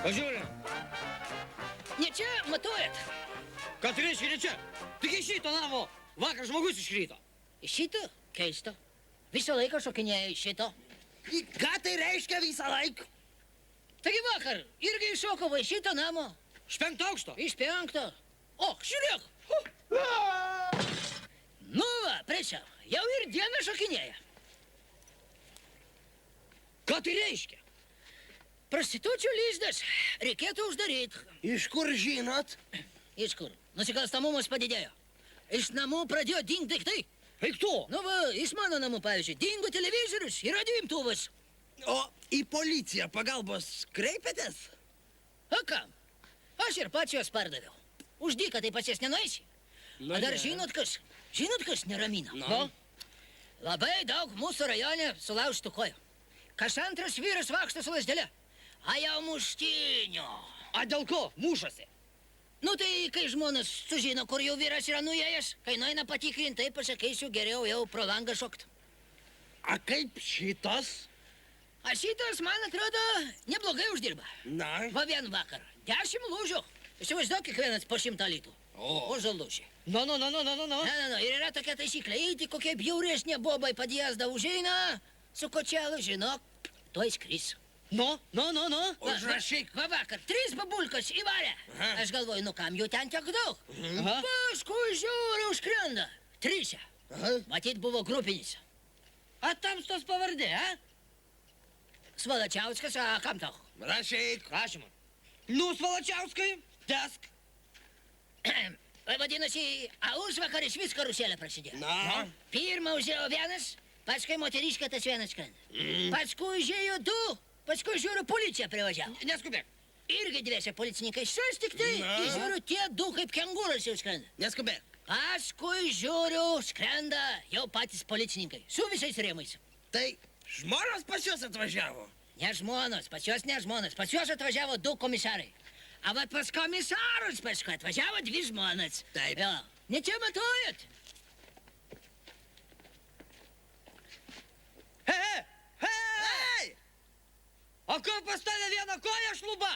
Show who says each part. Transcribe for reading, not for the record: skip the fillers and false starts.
Speaker 1: Pažiūrėm.
Speaker 2: Ne čia, matuojat.
Speaker 1: Kad reiškia ne čia? Tik iš šito namo vakar žmogus išryto.
Speaker 2: Iš šito? Keista. Visą laiką šokinėja iš šito.
Speaker 3: Ką tai reiškia visą laiką?
Speaker 2: Taigi vakar irgi iššoko va iš šito namo.
Speaker 1: Iš 5 aukšto?
Speaker 2: Iš 5. O, žiūrėk. Nu va, prečia, jau ir dieną šokinėja.
Speaker 1: Ką tai reiškia?
Speaker 2: Prostitučių lizdas. Reikėtų uždaryti.
Speaker 3: Iš kur žinot?
Speaker 2: Iš kur? Nusikalstamumas padidėjo. Iš namų pradėjo dingt daiktai.
Speaker 1: Eik tu.
Speaker 2: Nu va, iš mano namų, pavyzdžiui, dingo televizorius ir radio imtuvas.
Speaker 3: O į policiją pagalbos kreipėtės?
Speaker 2: O kam? Aš ir pats juos pardaviau. Už dyką tai pas jas nenueisi. O dar žinot kas neramina?
Speaker 1: Nu?
Speaker 2: Labai daug mūsų rajone sulaužtų kojų. Kas antras vyras vaikšto su lazdele. A jau muštinio.
Speaker 1: A dėl ko? Mušasi.
Speaker 2: Nu tai, kai žmonės sužino, kur jau vyras yra nuėjęs, kai nueina patikrinti, tai pasakysiu, geriau jau pro langą šokt.
Speaker 3: A kaip šitas?
Speaker 2: A šitas, man atrodo, neblogai uždirba.
Speaker 3: Na?
Speaker 2: Va vien vakar. 10 lūžių. Įsivaizduok, kiekvienas po 100 litų. O žalūžį.
Speaker 1: Nu.
Speaker 2: Ir yra tokia taisyklė. Eiti kokie bjauresnė bobai padėsda užeina, su kočelu, žinok, tuoj skris.
Speaker 1: Nu.
Speaker 3: Užrašyk.
Speaker 2: Va vakar, 3 babulkos įvarė. Aš galvoju, nu kam jų ten tiek daug.
Speaker 1: Aha.
Speaker 2: Paskui žiūriu, užkrenda. 3. Matyt, buvo grupinis.
Speaker 1: A tamstos pavardė, a?
Speaker 2: Svalačiauskas, a kam tau?
Speaker 3: Rašyk.
Speaker 1: Rašymą. Nu, Svalačiauskai, tesk.
Speaker 2: Vadinasi, a užvakar iš vis karuselė prasidėjo.
Speaker 3: Na?
Speaker 2: Pirmą užėjo vienas, paskui moteriška tas vienas skrenda. Paskui užėjo 2, paskui žiūriu, policija privažiavo.
Speaker 1: Neskubėk.
Speaker 2: Irgi dviese policininkai šus tik tai.
Speaker 3: Na?
Speaker 2: Ir žiūriu, tie 2 kaip kengūras jau skrenda.
Speaker 3: Neskubėk.
Speaker 2: Paskui žiūriu, skrenda jau patys policininkai. Su visais rėmais.
Speaker 3: Tai žmonos pas juos atvažiavo.
Speaker 2: Ne žmonos, pas juos ne žmonos. Pas juos atvažiavo 2 komisarai. A vat pas komisarus paskui atvažiavo 2 žmonas.
Speaker 3: Taip.
Speaker 2: Jo. Ne čia matuojat?
Speaker 1: Hei! O ko pas tave vieną koją šluba?